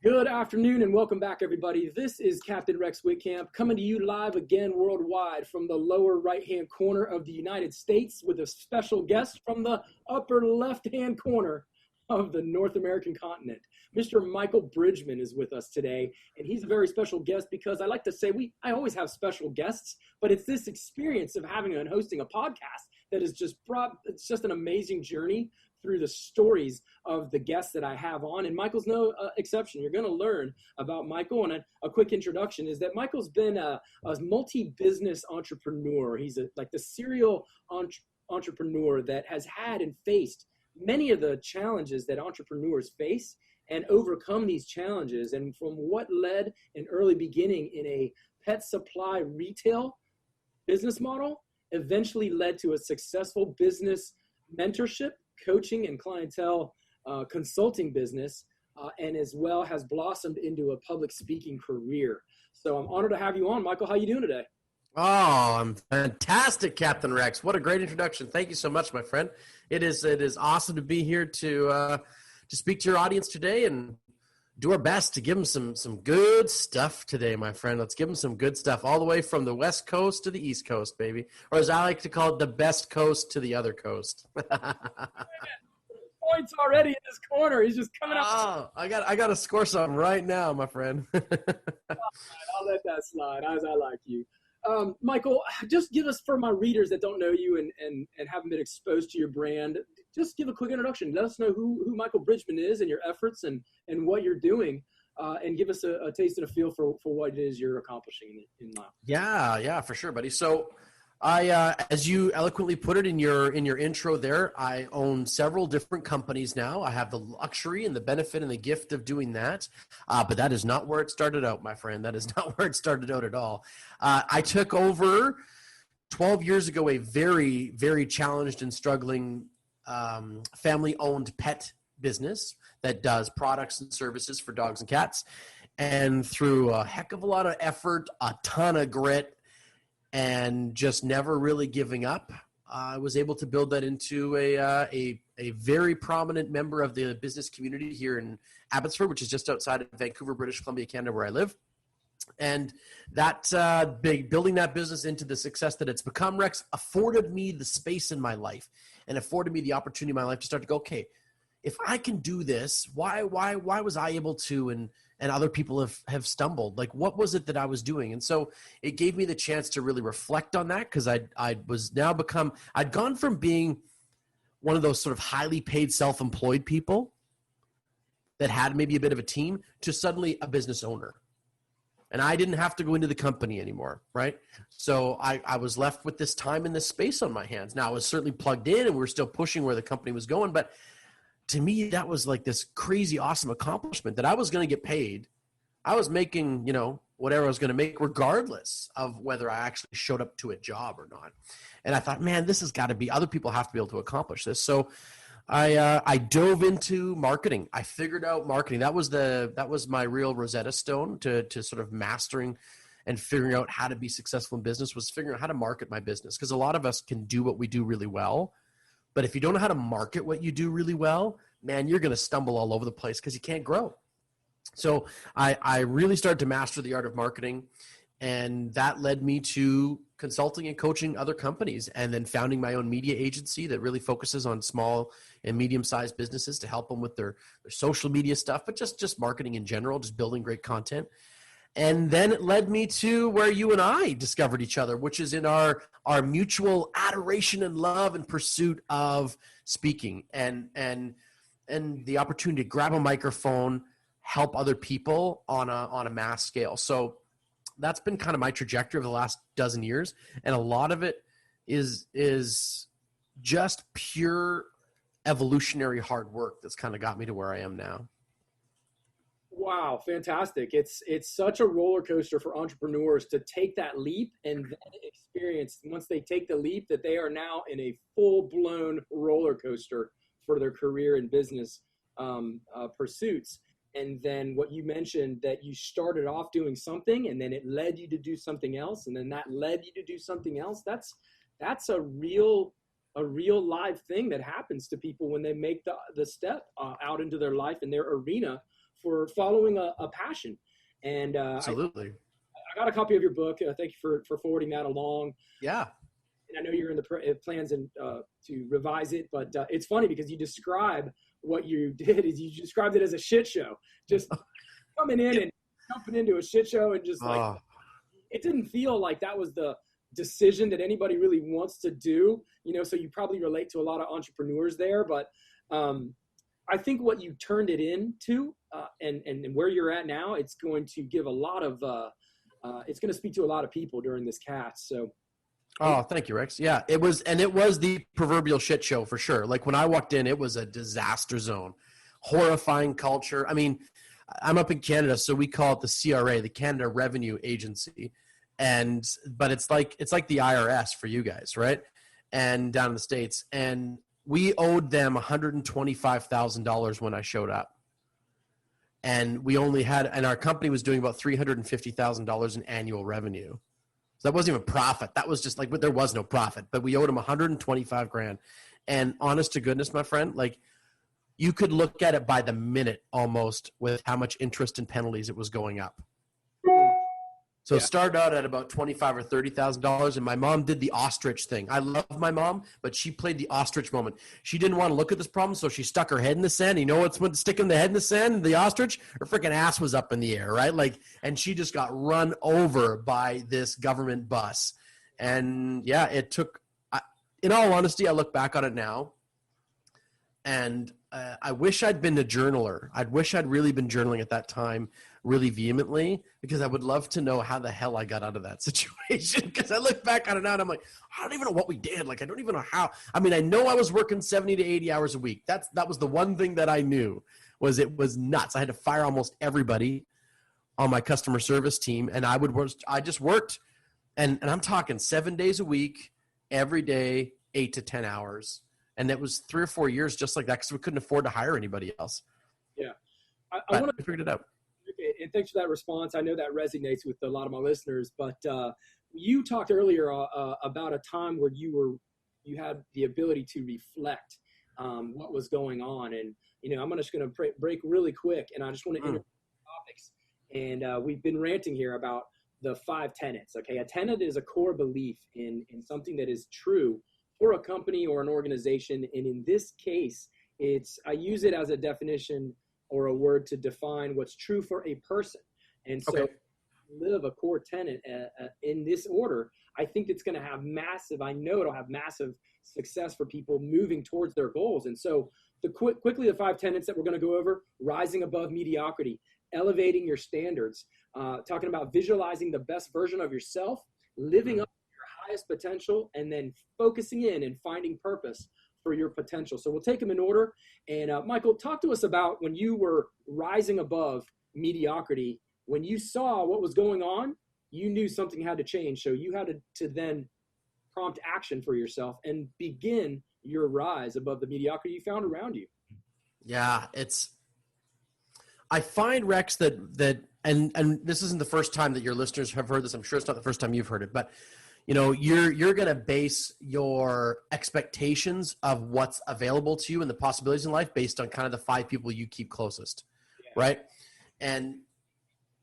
Good afternoon and welcome back, everybody. This is Captain Rex Witkamp coming to you live again worldwide from the lower right-hand corner of the United States with a special guest from the upper left-hand corner of the North American continent. Mr. Michael Bridgeman is with us today, and he's a very special guest because I like to say I always have special guests, but it's this experience of having and hosting a podcast that is it's just an amazing journey through the stories of the guests that I have on, and Michael's no exception. You're going to learn about Michael, and a quick introduction is that Michael's been a multi-business entrepreneur. He's like the serial entrepreneur that has had and faced many of the challenges that entrepreneurs face and overcome these challenges. And from what led an early beginning in a pet supply retail business model, eventually led to a successful business mentorship, coaching, and clientele consulting business, and as well has blossomed into a public speaking career. So I'm honored to have you on. Michael, how you doing today? Oh, I'm fantastic, Captain Rex. What a great introduction. Thank you so much, my friend. It is awesome to be here to speak to your audience today and do our best to give them some good stuff today, my friend. Let's give them some good stuff all the way from the West Coast to the East Coast, baby. Or as I like to call it, the best coast to the other coast. Points already in this corner. He's just coming up. Oh, I got to score something right now, my friend. I'll let that slide, as I like you. Michael, just give us, for my readers that don't know you and haven't been exposed to your brand, just give a quick introduction. Let us know who Michael Bridgeman is and your efforts and what you're doing, and give us a taste and a feel for what it is you're accomplishing in life. Yeah, for sure, buddy. So I, as you eloquently put it in your intro there, I own several different companies now. I have the luxury and the benefit and the gift of doing that. But that is not where it started out, my friend. That is not where it started out at all. I took over 12 years ago a very, very challenged and struggling family-owned pet business that does products and services for dogs and cats. And through a heck of a lot of effort, a ton of grit, and just never really giving up, I was able to build that into a very prominent member of the business community here in Abbotsford, which is just outside of Vancouver, British Columbia, Canada, where I live. And that building that business into the success that it's become, Rex, afforded me the space in my life and afforded me the opportunity in my life to start to go, okay, if I can do this, why was I able to and other people have stumbled? Like, what was it that I was doing? And so it gave me the chance to really reflect on that, because I'd gone from being one of those sort of highly paid self-employed people that had maybe a bit of a team to suddenly a business owner. And I didn't have to go into the company anymore, right? So I was left with this time and this space on my hands. Now, I was certainly plugged in and we were still pushing where the company was going, but to me, that was like this crazy, awesome accomplishment that I was going to get paid. I was making, whatever I was going to make, regardless of whether I actually showed up to a job or not. And I thought, man, this has got to be, other people have to be able to accomplish this. So I dove into marketing. I figured out marketing. That was my real Rosetta Stone to sort of mastering and figuring out how to be successful in business, was figuring out how to market my business. Because a lot of us can do what we do really well, but if you don't know how to market what you do really well, man, you're going to stumble all over the place because you can't grow. So I really started to master the art of marketing, and that led me to consulting and coaching other companies, and then founding my own media agency that really focuses on small and medium-sized businesses to help them with their social media stuff, but just marketing in general, just building great content. And then it led me to where you and I discovered each other, which is in our mutual adoration and love and pursuit of speaking and the opportunity to grab a microphone, help other people on a mass scale. So that's been kind of my trajectory over the last dozen years. And a lot of it is just pure evolutionary hard work that's kind of got me to where I am now. Wow, fantastic. It's such a roller coaster for entrepreneurs to take that leap and then experience, once they take the leap, that they are now in a full-blown roller coaster for their career and business pursuits. And then what you mentioned, that you started off doing something and then it led you to do something else, and then that led you to do something else. That's a real live thing that happens to people when they make the step out into their life and their arena for following a passion. And Absolutely. I got a copy of your book. Thank you for forwarding that along. Yeah. And I know you're in the plans and to revise it, but it's funny because you describe what you did is you described it as a shit show, just coming in and jumping into a shit show and just like, it didn't feel like that was the decision that anybody really wants to do, so you probably relate to a lot of entrepreneurs there, but I think what you turned it into and where you're at now, it's going to give a lot of, it's going to speak to a lot of people during this cast. So. Oh, thank you, Rex. Yeah, it was the proverbial shit show for sure. Like when I walked in, it was a disaster zone, horrifying culture. I mean, I'm up in Canada, so we call it the CRA, the Canada Revenue Agency, but it's like the IRS for you guys, right? And down in the States, and we owed them $125,000 when I showed up, and we only had, and our company was doing about $350,000 in annual revenue. So that wasn't even profit. That was just like, there was no profit, but we owed him 125 grand. And honest to goodness, my friend, like you could look at it by the minute almost with how much interest and penalties it was going up. So it started out at about $25,000 or $30,000, and my mom did the ostrich thing. I love my mom, but she played the ostrich moment. She didn't want to look at this problem, so she stuck her head in the sand. You know what's sticking the head in the sand? The ostrich? Her freaking ass was up in the air, right? Like, and she just got run over by this government bus. And yeah, it took. In all honesty, I look back on it now, and I wish I'd been a journaler. I wish I'd really been journaling at that time really vehemently, because I would love to know how the hell I got out of that situation. Because I look back on it now and I'm like, I don't even know what we did. Like, I don't even know how. I mean, I know I was working 70 to 80 hours a week. That was the one thing that I knew was it was nuts. I had to fire almost everybody on my customer service team, and I just worked, and I'm talking 7 days a week, every day, 8 to 10 hours. And it was 3 or 4 years just like that because we couldn't afford to hire anybody else. Yeah. I figured it out. And thanks for that response. I know that resonates with a lot of my listeners, but you talked earlier about a time where you had the ability to reflect what was going on. And, I'm just going to break really quick, and I just want to introduce topics. And we've been ranting here about the 5 tenets. Okay. A tenet is a core belief in something that is true for a company or an organization. And in this case, I use it as a definition or a word to define what's true for a person. And so live a core tenet in this order, I think it's going to have I know it'll have massive success for people moving towards their goals. And so quickly, the 5 tenets that we're going to go over: rising above mediocrity, elevating your standards, talking about visualizing the best version of yourself, living up to your highest potential, and then focusing in and finding purpose for your potential. So we'll take them in order. And Michael, talk to us about when you were rising above mediocrity. When you saw what was going on, you knew something had to change. So you had to then prompt action for yourself and begin your rise above the mediocrity you found around you. Yeah, I find, Rex, that and this isn't the first time that your listeners have heard this. I'm sure it's not the first time you've heard it, but you're going to base your expectations of what's available to you and the possibilities in life based on kind of the 5 people you keep closest. Right. And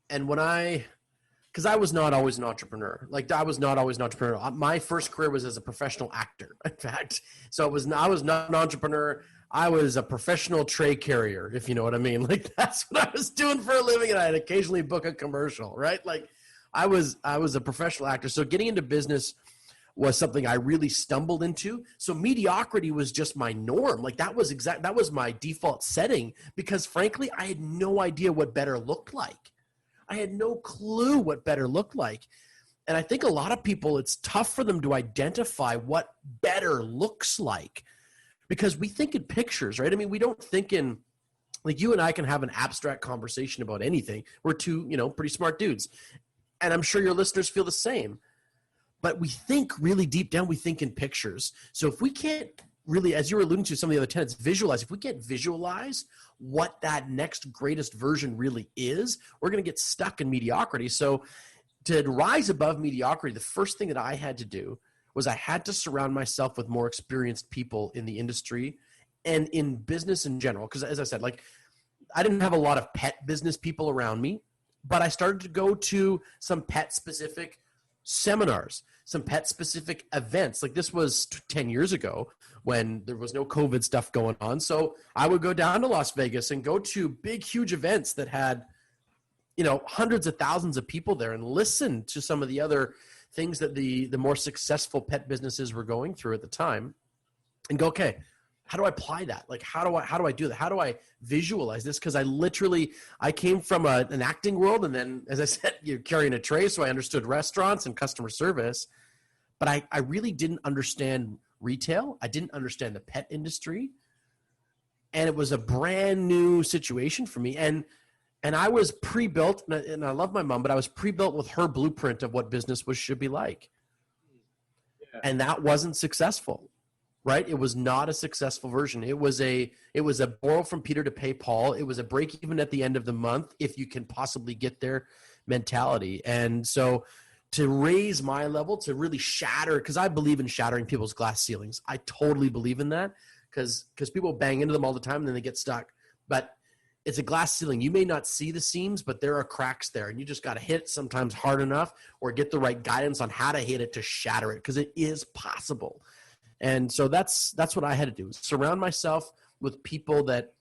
because I was not always an entrepreneur. Like, I was not always an entrepreneur. My first career was as a professional actor, in fact. So I was not an entrepreneur. I was a professional tray carrier, if you know what I mean. Like, that's what I was doing for a living, and I'd occasionally book a commercial, right? Like, I was a professional actor. So getting into business was something I really stumbled into. So mediocrity was just my norm. Like, that was my default setting, because frankly, I had no idea what better looked like. I had no clue what better looked like. And I think a lot of people, it's tough for them to identify what better looks like, because we think in pictures, right? I mean, we don't think in, like, you and I can have an abstract conversation about anything. We're two, pretty smart dudes. And I'm sure your listeners feel the same. But we think really deep down, we think in pictures. So if we can't really, as you were alluding to some of the other tenets, if we can't visualize what that next greatest version really is, we're going to get stuck in mediocrity. So to rise above mediocrity, the first thing that I had to do was I had to surround myself with more experienced people in the industry and in business in general. Because as I said, like, I didn't have a lot of pet business people around me, but I started to go to some pet specific seminars, some pet specific events. Like this was 10 years ago when there was no COVID stuff going on. So I would go down to Las Vegas and go to big, huge events that had, hundreds of thousands of people there and listen to some of the other things that the more successful pet businesses were going through at the time and go, okay, how do I apply that? Like, how do I do that? How do I visualize this? Because I came from an acting world. And then, as I said, you're carrying a tray. So I understood restaurants and customer service, but I really didn't understand retail. I didn't understand the pet industry. And it was a brand new situation for me. And I was pre-built, and I love my mom, but I was pre-built with her blueprint of what business should be like. Yeah. And that wasn't successful, right? It was not a successful version. It was a borrow from Peter to pay Paul. It was a break even at the end of the month, if you can possibly get there mentality. And so to raise my level, to really shatter, because I believe in shattering people's glass ceilings. I totally believe in that because people bang into them all the time and then they get stuck. But it's a glass ceiling. You may not see the seams, but there are cracks there, and you just got to hit sometimes hard enough or get the right guidance on how to hit it to shatter it, because it is possible. And so that's what I had to do. Surround myself with people that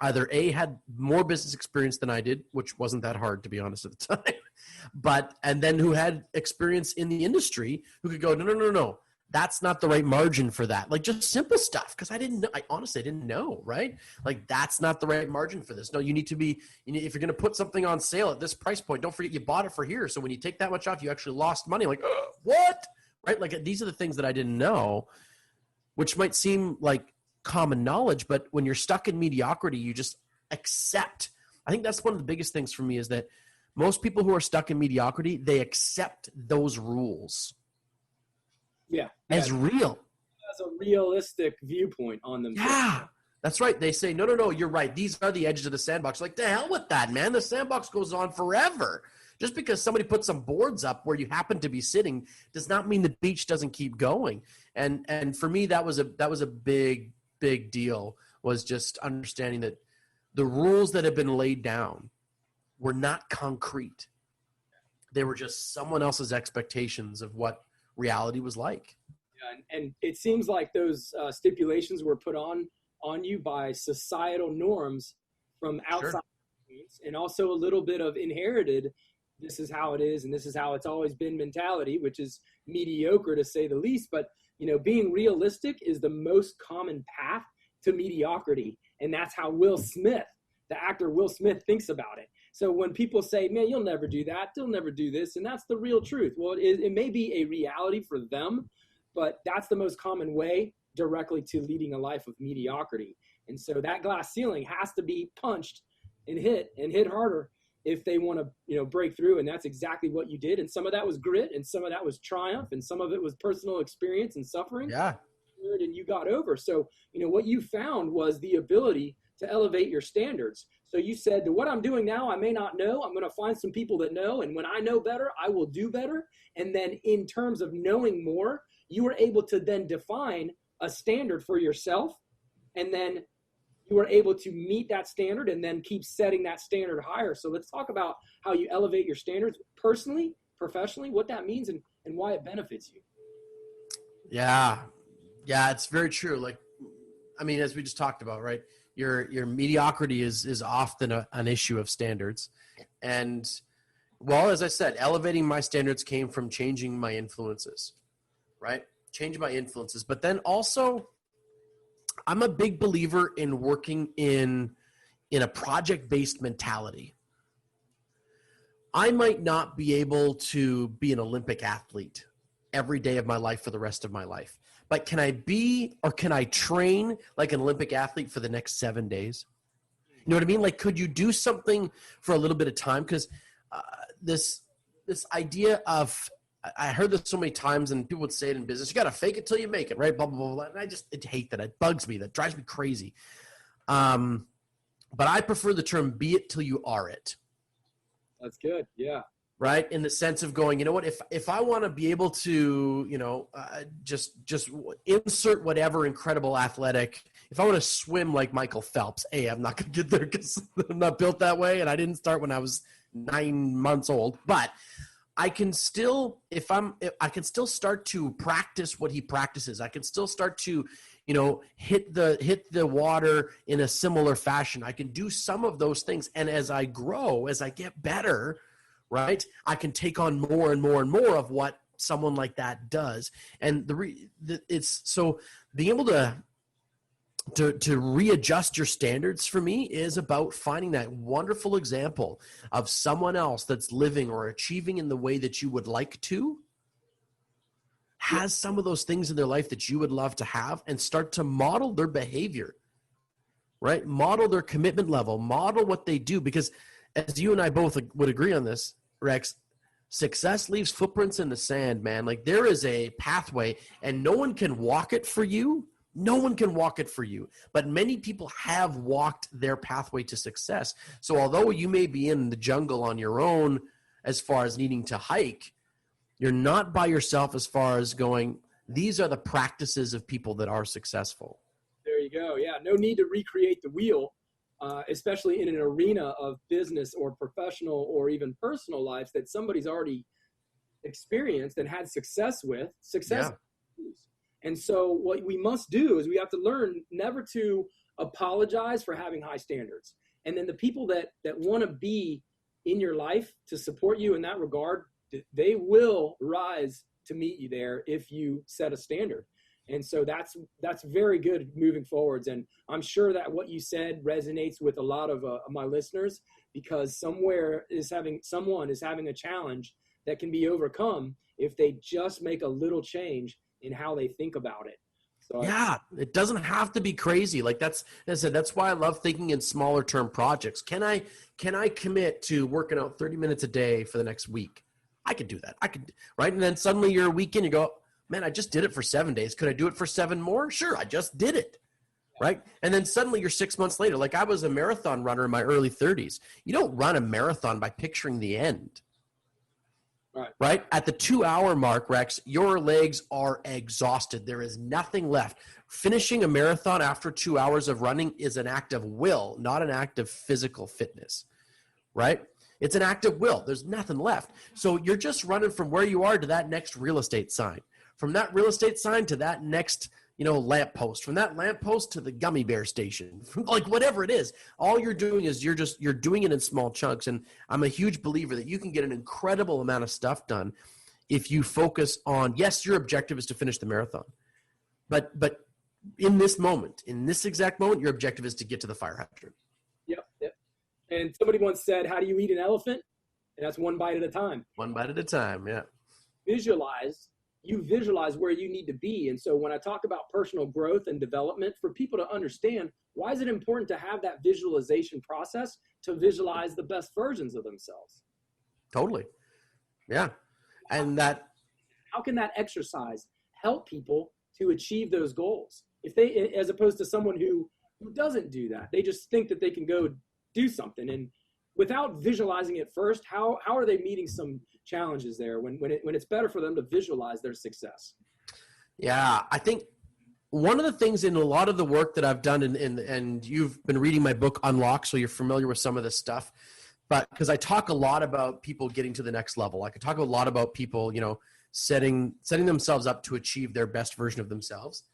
either A, had more business experience than I did, which wasn't that hard, to be honest, at the time, and then who had experience in the industry who could go, no. That's not the right margin for that. Like just simple stuff. Cause I honestly didn't know, right? Like that's not the right margin for this. No, you need to be, if you're going to put something on sale at this price point, don't forget you bought it for here. So when you take that much off, you actually lost money. Like, what? Right? Like these are the things that I didn't know, which might seem like common knowledge, but when you're stuck in mediocrity, you just accept. I think that's one of the biggest things for me is that most people who are stuck in mediocrity, they accept those rules. Yeah. As real. As a realistic viewpoint on them. Yeah. That's right. They say, no, you're right. These are the edges of the sandbox. Like, the hell with that, man. The sandbox goes on forever. Just because somebody put some boards up where you happen to be sitting does not mean the beach doesn't keep going. And for me, that was a big, big deal, was just understanding that the rules that have been laid down were not concrete. They were just someone else's expectations of what reality was like. Yeah, and it seems like those stipulations were put on you by societal norms from outside. Sure. And also a little bit of inherited, this is how it is and this is how it's always been mentality, which is mediocre to say the least. But being realistic is the most common path to mediocrity, and that's how Will Smith, the actor Will Smith, thinks about it. So when people say, man, you'll never do that, they'll never do this, and that's the real truth. Well, it may be a reality for them, but that's the most common way directly to leading a life of mediocrity. And so that glass ceiling has to be punched and hit harder if they want to, break through. And that's exactly what you did. And some of that was grit, and some of that was triumph, and some of it was personal experience and suffering. Yeah. And you got over. So, what you found was the ability to elevate your standards. So you said, what I'm doing now, I may not know. I'm going to find some people that know. And when I know better, I will do better. And then in terms of knowing more, you were able to then define a standard for yourself. And then you were able to meet that standard and then keep setting that standard higher. So let's talk about how you elevate your standards personally, professionally, what that means and why it benefits you. Yeah. Yeah, it's very true. Like, as we just talked about, right? Your mediocrity is often an issue of standards. And well, as I said, elevating my standards came from changing my influences, right? Changing my influences. But then also, I'm a big believer in working in a project-based mentality. I might not be able to be an Olympic athlete every day of my life for the rest of my life. But can I train like an Olympic athlete for the next 7 days? You know what I mean? Like, could you do something for a little bit of time? Because this idea of, I heard this so many times, and people would say it in business, you got to fake it till you make it, right? Blah, blah, blah, blah. And I hate that. It bugs me. That drives me crazy. But I prefer the term, be it till you are it. That's good. Yeah. Right? In the sense of going, you know what, if I want to be able to, just insert whatever incredible athletic if I want to swim like Michael Phelps, I'm not going to get there because I'm not built that way. And I didn't start when I was 9 months old, but I can still, I can still start to practice what he practices. I can still start to, hit the water in a similar fashion. I can do some of those things. And as I grow, as I get better, right, I can take on more and more and more of what someone like that does. And it's so being able to readjust your standards for me is about finding that wonderful example of someone else that's living or achieving in the way that you would like to, has some of those things in their life that you would love to have, and start to model their behavior, right? Model their commitment level, model what they do. Because as you and I both would agree on this, Rex, success leaves footprints in the sand, man. Like there is a pathway and no one can walk it for you. No one can walk it for you, but many people have walked their pathway to success. So although you may be in the jungle on your own as far as needing to hike, you're not by yourself as far as going, these are the practices of people that are successful. There you go. Yeah, no need to recreate the wheel, especially in an arena of business or professional or even personal lives that somebody's already experienced and had success with. Success. Yeah. And so what we must do is we have to learn never to apologize for having high standards. And then the people that want to be in your life to support you in that regard, they will rise to meet you there if you set a standard. And so that's very good moving forwards. And I'm sure that what you said resonates with a lot of my listeners, because someone is having a challenge that can be overcome if they just make a little change in how they think about it. So yeah, it doesn't have to be crazy. Like that's why I love thinking in smaller term projects. Can I commit to working out 30 minutes a day for the next week? I could do that. Right? And then suddenly you're a week in, you go, man, I just did it for 7 days. Could I do it for 7 more? Sure, I just did it. Right? And then suddenly you're 6 months later. Like I was a marathon runner in my early 30s. You don't run a marathon by picturing the end. Right? At the 2-hour mark, Rex, your legs are exhausted. There is nothing left. Finishing a marathon after 2 hours of running is an act of will, not an act of physical fitness. Right? It's an act of will. There's nothing left. So you're just running from where you are to that next real estate sign. From that real estate sign to that next, lamp post. From that lamp post to the gummy bear station. Like whatever it is. All you're doing is you're doing it in small chunks. And I'm a huge believer that you can get an incredible amount of stuff done if you focus on, yes, your objective is to finish the marathon. But in this moment, in this exact moment, your objective is to get to the fire hydrant. Yep. And somebody once said, how do you eat an elephant? And that's one bite at a time. One bite at a time, yeah. You visualize where you need to be. And so when I talk about personal growth and development, for people to understand, why is it important to have that visualization process to visualize the best versions of themselves? Totally. Yeah. And how can that exercise help people to achieve those goals? If they, as opposed to someone who doesn't do that, they just think that they can go do something. And without visualizing it first, how are they meeting some challenges there when it's better for them to visualize their success? Yeah, I think one of the things in a lot of the work that I've done, and you've been reading my book Unlock, so you're familiar with some of this stuff, but because I talk a lot about people getting to the next level. I could talk a lot about people, setting themselves up to achieve their best version of themselves.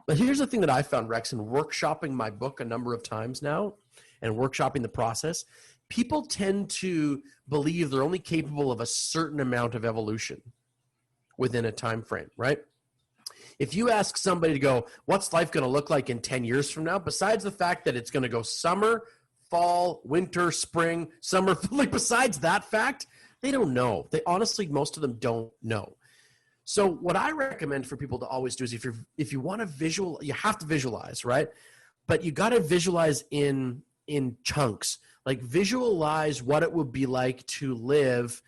But here's the thing that I found, Rex, in workshopping my book a number of times now and workshopping the process. People tend to believe they're only capable of a certain amount of evolution within a time frame, right? If you ask somebody to go, what's life going to look like in 10 years from now, besides the fact that it's going to go summer, fall, winter, spring, summer, like besides that fact, they don't know. They honestly, most of them don't know. So what I recommend for people to always do is if you want to you have to visualize, right? But you got to visualize in chunks. Like visualize what it would be like to live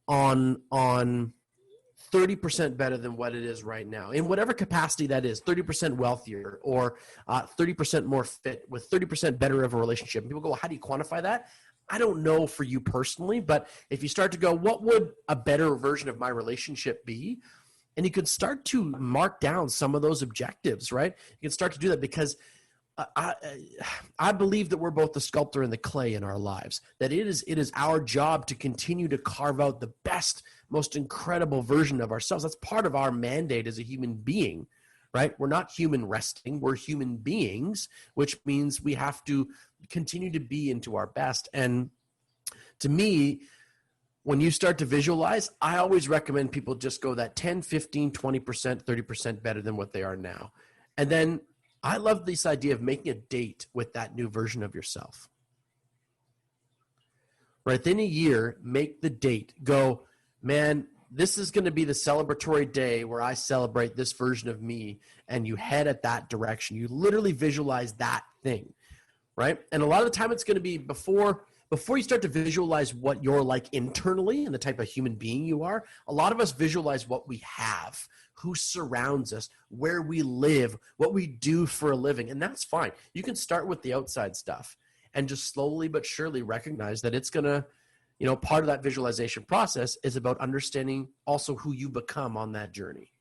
on 30% better than what it is right now, in whatever capacity that is, 30% wealthier or 30% more fit with 30% better of a relationship. And people go, well, how do you quantify that? I don't know for you personally, but if you start to go, what would a better version of my relationship be? And you could start to mark down some of those objectives, right? You can start to do that because I, I believe that we're both the sculptor and the clay in our lives, that it is our job to continue to carve out the best, most incredible version of ourselves. That's part of our mandate as a human being, right? We're not human resting, we're human beings, which means we have to continue to be into our best. And to me, when you start to visualize, I always recommend people just go that 10, 15, 20%, 30% better than what they are now. And then I love this idea of making a date with that new version of yourself. Right? Within a year, make the date. Go, man, this is going to be the celebratory day where I celebrate this version of me, and you head at that direction. You literally visualize that thing, right? And a lot of the time it's going to be before you start to visualize what you're like internally and the type of human being you are. A lot of us visualize what we have, who surrounds us, where we live, what we do for a living, and that's fine. You can start with the outside stuff and just slowly but surely recognize that it's going to, part of that visualization process is about understanding also who you become on that journey.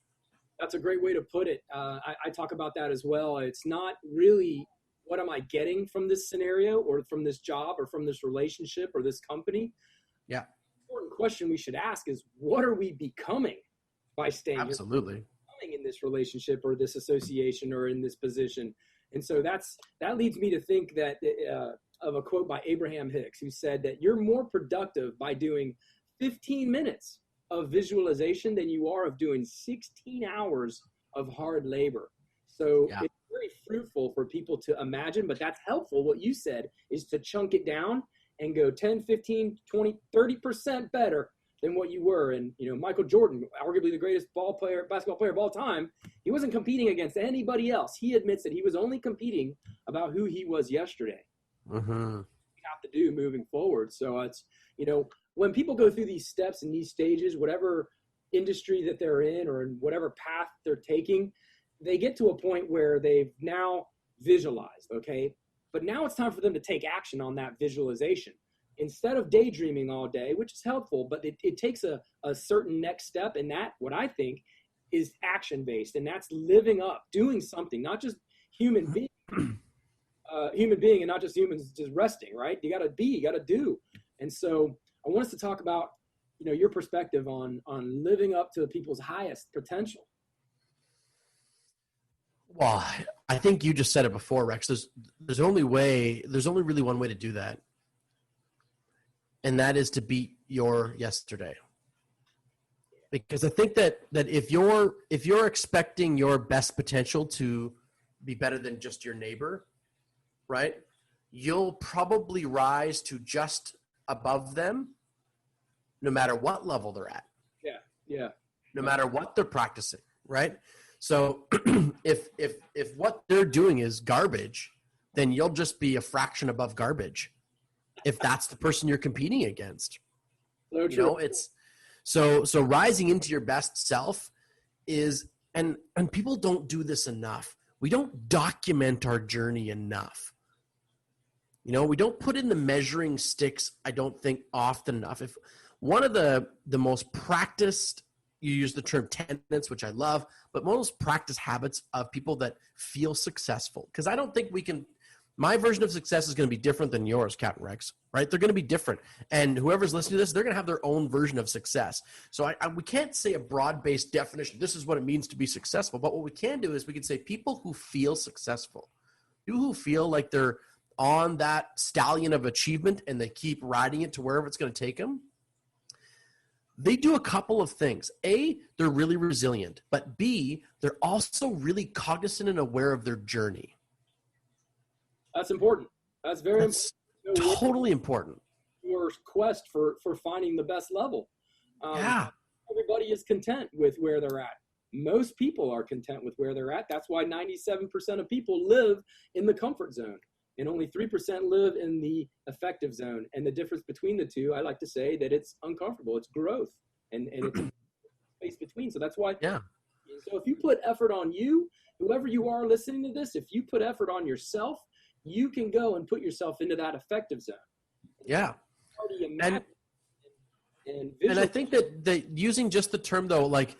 That's a great way to put it. I talk about that as well. It's not really what am I getting from this scenario or from this job or from this relationship or this company. Yeah. The important question we should ask is, what are we becoming by staying Absolutely in this relationship or this association or in this position? And so that leads me to think that of a quote by Abraham Hicks, who said that you're more productive by doing 15 minutes of visualization than you are of doing 16 hours of hard labor. So it's very fruitful for people to imagine, but that's helpful. What you said is to chunk it down and go 10, 15, 20, 30% better than what you were. And, Michael Jordan, arguably the greatest basketball player of all time, he wasn't competing against anybody else. He admits that he was only competing about who he was yesterday. Mm-hmm. We have to do moving forward. So it's, when people go through these steps and these stages, whatever industry that they're in or in whatever path they're taking, they get to a point where they've now visualized, okay? But now it's time for them to take action on that visualization. Instead of daydreaming all day, which is helpful, but it takes a certain next step, and that, what I think, is action-based, and that's living up, doing something, not just human being and not just humans just resting, right? You gotta do. And so I want us to talk about, your perspective on living up to people's highest potential. Well, I think you just said it before, Rex. There's only really one way to do that. And that is to beat your yesterday. Because I think that if you're expecting your best potential to be better than just your neighbor, right? You'll probably rise to just above them no matter what level they're at. Yeah. No matter what they're practicing, right? So if what they're doing is garbage, then you'll just be a fraction above garbage if that's the person you're competing against. So true. It's so rising into your best self is, and people don't do this enough. We don't document our journey enough. We don't put in the measuring sticks, I don't think, often enough. If one of the most practiced, you use the term tenets, which I love, but most practice habits of people that feel successful. Because I don't think my version of success is going to be different than yours, Captain Rex, right? They're going to be different. And whoever's listening to this, they're going to have their own version of success. So we can't say a broad-based definition, this is what it means to be successful. But what we can do is we can say people who feel successful, people who feel like they're on that stallion of achievement and they keep riding it to wherever it's going to take them, they do a couple of things. A, they're really resilient. But B, they're also really cognizant and aware of their journey. That's important. That's very important. Totally important. Your quest for finding the best level. Everybody is content with where they're at. Most people are content with where they're at. That's why 97% of people live in the comfort zone and only 3% live in the effective zone. And the difference between the two, I like to say that it's uncomfortable. It's growth and it's space between. So that's why. Yeah. So if you put effort on you, whoever you are listening to this, if you put effort on yourself, you can go and put yourself into that effective zone. Yeah. And I think that using just the term though, like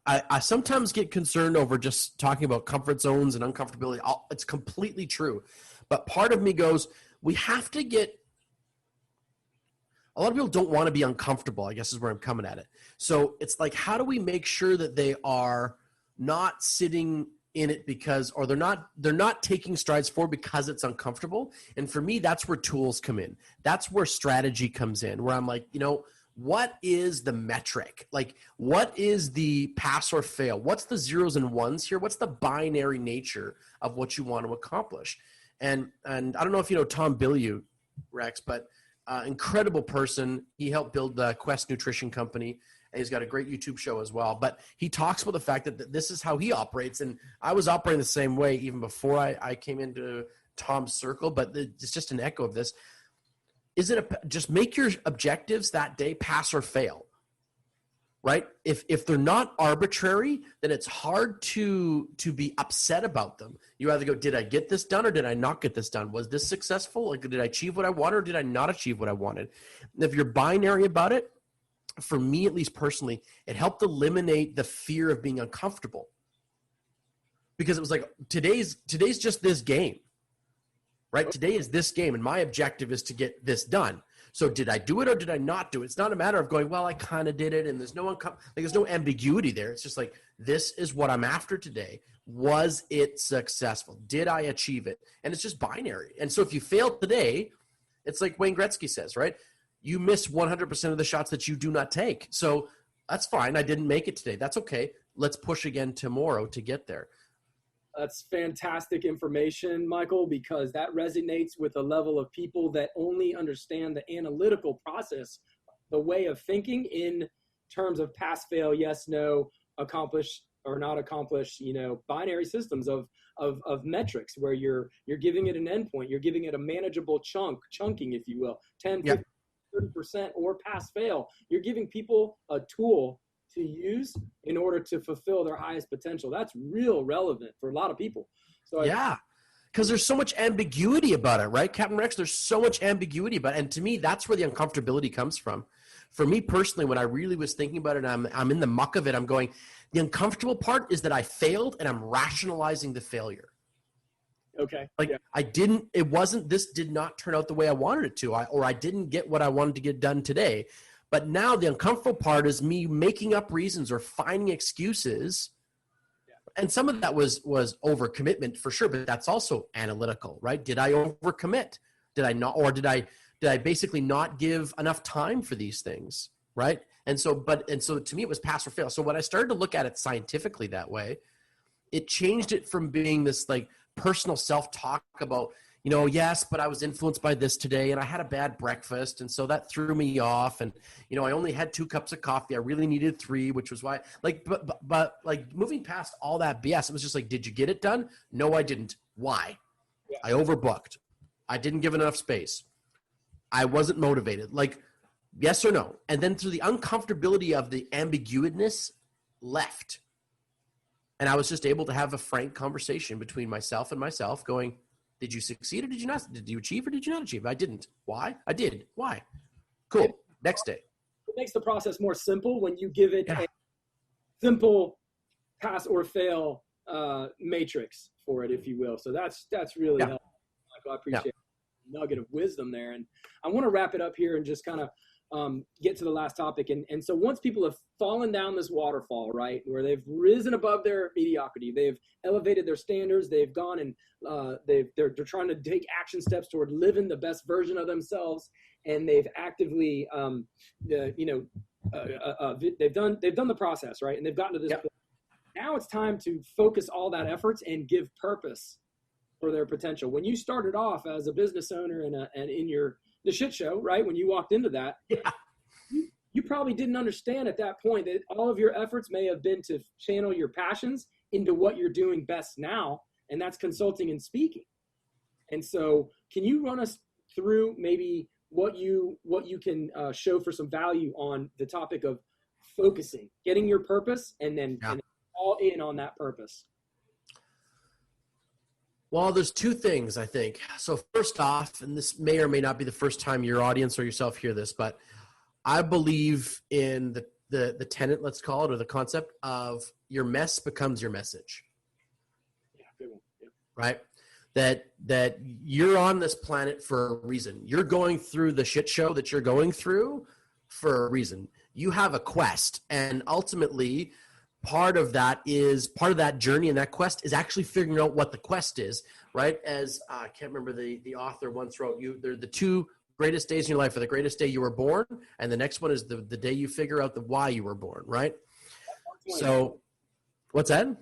I sometimes get concerned over just talking about comfort zones and uncomfortability. It's completely true. But part of me goes, we have to get, a lot of people don't want to be uncomfortable, I guess is where I'm coming at it. So it's like, how do we make sure that they are not sitting in it because, or they're not taking strides forward because it's uncomfortable? And for me, that's where tools come in. That's where strategy comes in, where I'm like, what is the metric? Like, what is the pass or fail? What's the zeros and ones here? What's the binary nature of what you want to accomplish? And I don't know if you know Tom Bilyeu, Rex, but incredible person. He helped build the Quest Nutrition Company, and he's got a great YouTube show as well. But he talks about the fact that this is how he operates, and I was operating the same way even before I came into Tom's circle, but it's just an echo of this. Is it just make your objectives that day pass or fail, right? If they're not arbitrary, then it's hard to be upset about them. You either go, did I get this done or did I not get this done? Was this successful? Like, did I achieve what I wanted or did I not achieve what I wanted? And if you're binary about it, for me, at least personally, it helped eliminate the fear of being uncomfortable, because it was like, today's just this game. Right? Today is this game, and my objective is to get this done. So did I do it or did I not do it? It's not a matter of going, well, I kind of did it, and there's no ambiguity there. It's just like, this is what I'm after today. Was it successful? Did I achieve it? And it's just binary. And so if you fail today, it's like Wayne Gretzky says, right? You miss 100% of the shots that you do not take. So that's fine. I didn't make it today. That's okay. Let's push again tomorrow to get there. That's fantastic information, Michael, because that resonates with a level of people that only understand the analytical process, the way of thinking in terms of pass, fail, yes, no, accomplish or not accomplish, binary systems of metrics where you're giving it an endpoint, you're giving it a manageable chunking, if you will, 10, 50, 30%, or pass, fail. You're giving people a tool to use in order to fulfill their highest potential. That's real relevant for a lot of people. So because there's so much ambiguity about it, right, Captain Rex? There's so much ambiguity about it. And to me, that's where the uncomfortability comes from. For me personally, when I really was thinking about it, I'm in the muck of it, I'm going, the uncomfortable part is that I failed and I'm rationalizing the failure. Okay. This did not turn out the way I wanted it to, or I didn't get what I wanted to get done today. But now the uncomfortable part is me making up reasons or finding excuses. Yeah. And some of that was overcommitment for sure, but that's also analytical, right? Did I overcommit? Did I not, or did I basically not give enough time for these things, right? And so to me it was pass or fail. So when I started to look at it scientifically that way, it changed it from being this like personal self-talk about, yes, but I was influenced by this today and I had a bad breakfast. And so that threw me off. And, I only had 2 cups of coffee. I really needed 3, which was why but like moving past all that BS, it was just like, did you get it done? No, I didn't. Why? Yeah. I overbooked. I didn't give enough space. I wasn't motivated. Like, yes or no? And then through the uncomfortability of the ambiguousness left. And I was just able to have a frank conversation between myself and myself going, did you succeed or did you not? Did you achieve or did you not achieve? I didn't. Why? I did. Why? Cool. Next day. It makes the process more simple when you give it a simple pass or fail matrix for it, if you will. So that's really helpful, Michael. I appreciate the nugget of wisdom there. And I want to wrap it up here and just kind of get to the last topic. And so once people have fallen down this waterfall, right, where they've risen above their mediocrity, they've elevated their standards, they've gone and they're trying to take action steps toward living the best version of themselves, and they've actively they've done the process, right, and they've gotten to this point. Now it's time to focus all that efforts and give purpose for their potential. When you started off as a business owner and in the shit show, right, when you walked into that, you probably didn't understand at that point that all of your efforts may have been to channel your passions into what you're doing best now, and that's consulting and speaking. And so can you run us through maybe what you can show for some value on the topic of focusing, getting your purpose, and then and all in on that purpose? Well, there's 2 things, I think. So first off, and this may or may not be the first time your audience or yourself hear this, but I believe in the tenet, let's call it, or the concept of your mess becomes your message. Yeah, good one. Yeah. Right? That you're on this planet for a reason. You're going through the shit show that you're going through for a reason. You have a quest, and ultimately part of that journey and that quest is actually figuring out what the quest is, right? As I can't remember, the author once wrote, they're the two greatest days in your life are the greatest day you were born, and the next one is the day you figure out the why you were born, right? So what's that? Mark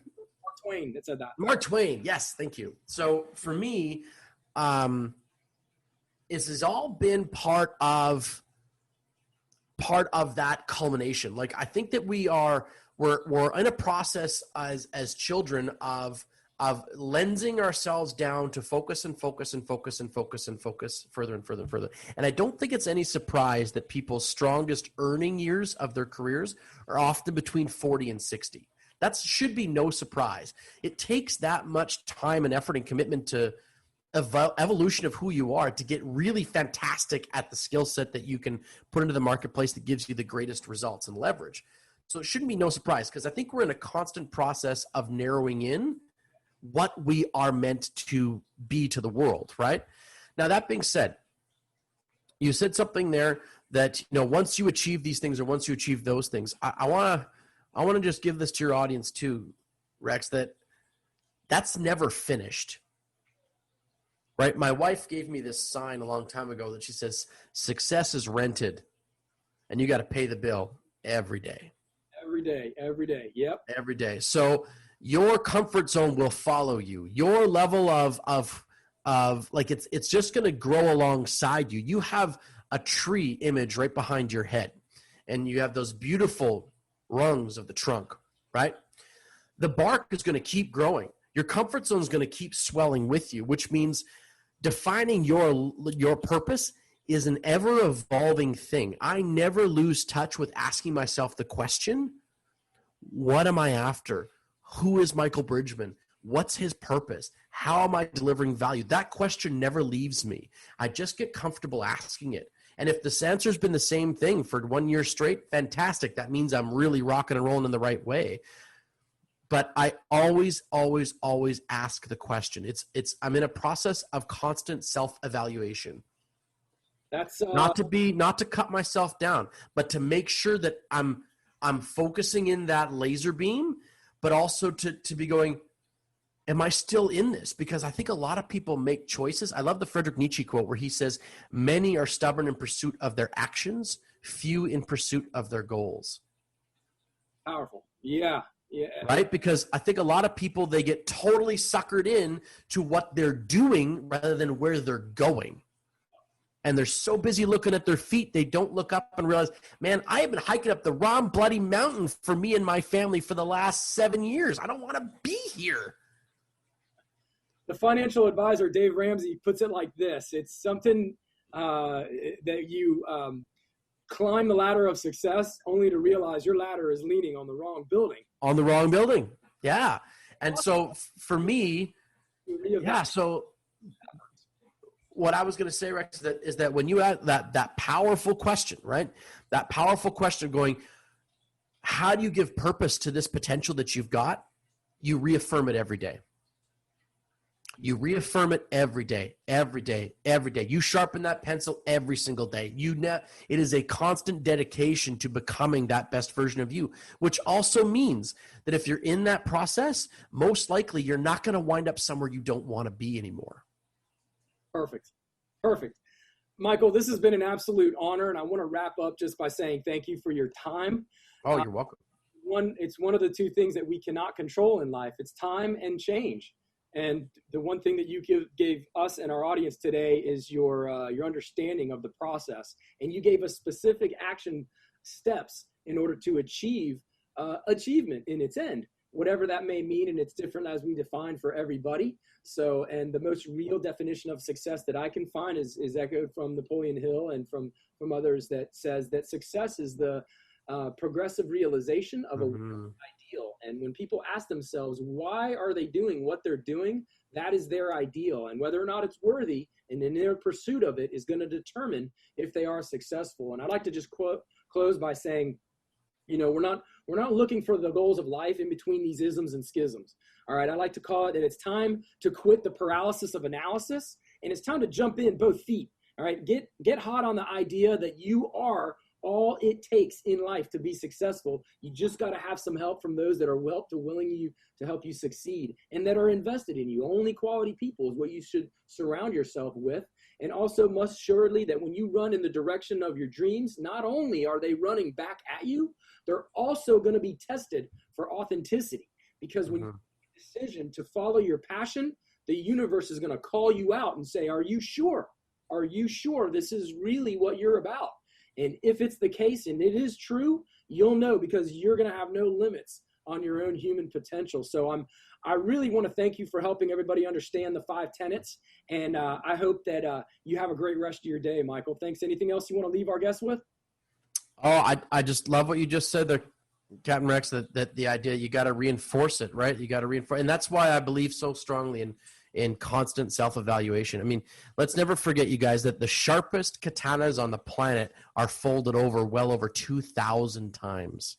Twain that said that. Mark Twain, yes, thank you. So for me, this has all been part of that culmination. Like, I think that we're in a process as children of lensing ourselves down to focus and focus and focus and focus and focus further and further and further. And I don't think it's any surprise that people's strongest earning years of their careers are often between 40 and 60. That should be no surprise. It takes that much time and effort and commitment to evolution of who you are to get really fantastic at the skill set that you can put into the marketplace that gives you the greatest results and leverage. So it shouldn't be no surprise, because I think we're in a constant process of narrowing in what we are meant to be to the world, right? Now, that being said, you said something there that, once you achieve these things or once you achieve those things, I want to just give this to your audience too, Rex, that's never finished, right? My wife gave me this sign a long time ago that she says, success is rented and you got to pay the bill every day. Every day. Yep. Every day. So your comfort zone will follow you. Your level of like, it's just going to grow alongside you. You have a tree image right behind your head, and you have those beautiful rungs of the trunk, right? The bark is going to keep growing. Your comfort zone is going to keep swelling with you, which means defining your purpose is an ever evolving thing. I never lose touch with asking myself the question, what am I after? Who is Michael Bridgeman? What's his purpose? How am I delivering value? That question never leaves me. I just get comfortable asking it. And if the answer's been the same thing for 1 year straight, fantastic. That means I'm really rocking and rolling in the right way. But I always, always, always ask the question. I'm in a process of constant self-evaluation. That's not to cut myself down, but to make sure that I'm focusing in that laser beam, but also to be going, am I still in this? Because I think a lot of people make choices. I love the Friedrich Nietzsche quote where he says, many are stubborn in pursuit of their actions, few in pursuit of their goals. Powerful. Yeah. Yeah. Right? Because I think a lot of people, they get totally suckered in to what they're doing rather than where they're going. And they're so busy looking at their feet, they don't look up and realize, man, I have been hiking up the wrong bloody mountain for me and my family for the last 7 years. I don't want to be here. The financial advisor, Dave Ramsey, puts it like this. It's something that you climb the ladder of success only to realize your ladder is leaning on the wrong building. On the wrong building. Yeah. And so for me, yeah, so what I was going to say, Rex, is that when you ask that powerful question, right? That powerful question going, how do you give purpose to this potential that you've got? You reaffirm it every day. You reaffirm it every day, every day, every day. You sharpen that pencil every single day. It is a constant dedication to becoming that best version of you, which also means that if you're in that process, most likely you're not going to wind up somewhere you don't want to be anymore. Perfect. Michael, this has been an absolute honor, and I want to wrap up just by saying thank you for your time. Oh, you're welcome. It's one of the two things that we cannot control in life. It's time and change. And the one thing that you gave us and our audience today is your understanding of the process. And you gave us specific action steps in order to achieve achievement in its end, whatever that may mean. And it's different as we define for everybody. So, and the most real definition of success that I can find is echoed from Napoleon Hill and from others, that says that success is the progressive realization of a ideal. And when people ask themselves, why are they doing what they're doing? That is their ideal. And whether or not it's worthy and in their pursuit of it is going to determine if they are successful. And I'd like to just close by saying, We're not looking for the goals of life in between these isms and schisms. All right. I like to call it that it's time to quit the paralysis of analysis, and it's time to jump in both feet. All right. Get hot on the idea that you are all it takes in life to be successful. You just got to have some help from those that are willing to help you succeed and that are invested in you. Only quality people is what you should surround yourself with. And also must assuredly that when you run in the direction of your dreams, not only are they running back at you, they're also going to be tested for authenticity. Because when you make a decision to follow your passion, the universe is going to call you out and say, are you sure? Are you sure this is really what you're about? And if it's the case and it is true, you'll know, because you're going to have no limits on your own human potential. So I really want to thank you for helping everybody understand the 5 tenets. And I hope that you have a great rest of your day, Michael. Thanks. Anything else you want to leave our guests with? Oh, I just love what you just said there, Captain Rex, that the idea, you got to reinforce it, right? You got to reinforce. And that's why I believe so strongly in constant self-evaluation. I mean, let's never forget, you guys, that the sharpest katanas on the planet are folded over well over 2,000 times.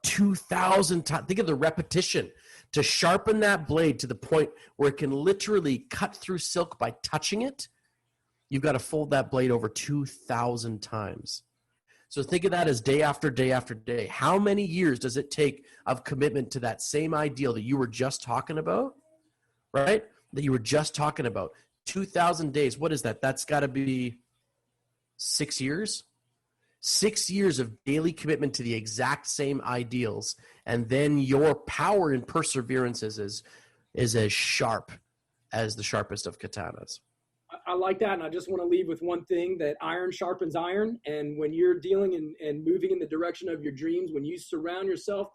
2,000 times. Think of the repetition to sharpen that blade to the point where it can literally cut through silk by touching it. You've got to fold that blade over 2,000 times. So think of that as day after day after day. How many years does it take of commitment to that same ideal that you were just talking about, right? That you were just talking about. 2,000 days. What is that? That's got to be 6 years. 6 years of daily commitment to the exact same ideals. And then your power and perseverance is as sharp as the sharpest of katanas. I like that. And I just want to leave with one thing, that iron sharpens iron. And when you're dealing and moving in the direction of your dreams, when you surround yourself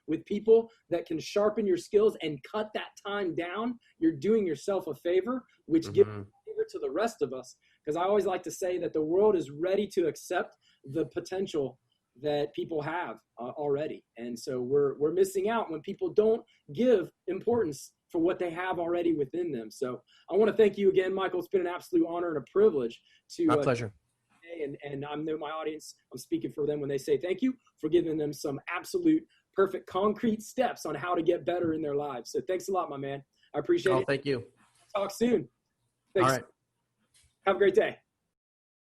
with people that can sharpen your skills and cut that time down, you're doing yourself a favor, which gives a favor to the rest of us. Because I always like to say that the world is ready to accept the potential that people have already. And so we're missing out when people don't give importance for what they have already within them. So I want to thank you again, Michael. It's been an absolute honor and a privilege to my pleasure. And I know my audience, I'm speaking for them when they say thank you for giving them some absolute perfect concrete steps on how to get better in their lives. So thanks a lot, my man. I appreciate it. Thank you. Talk soon. Thanks. All right. Have a great day.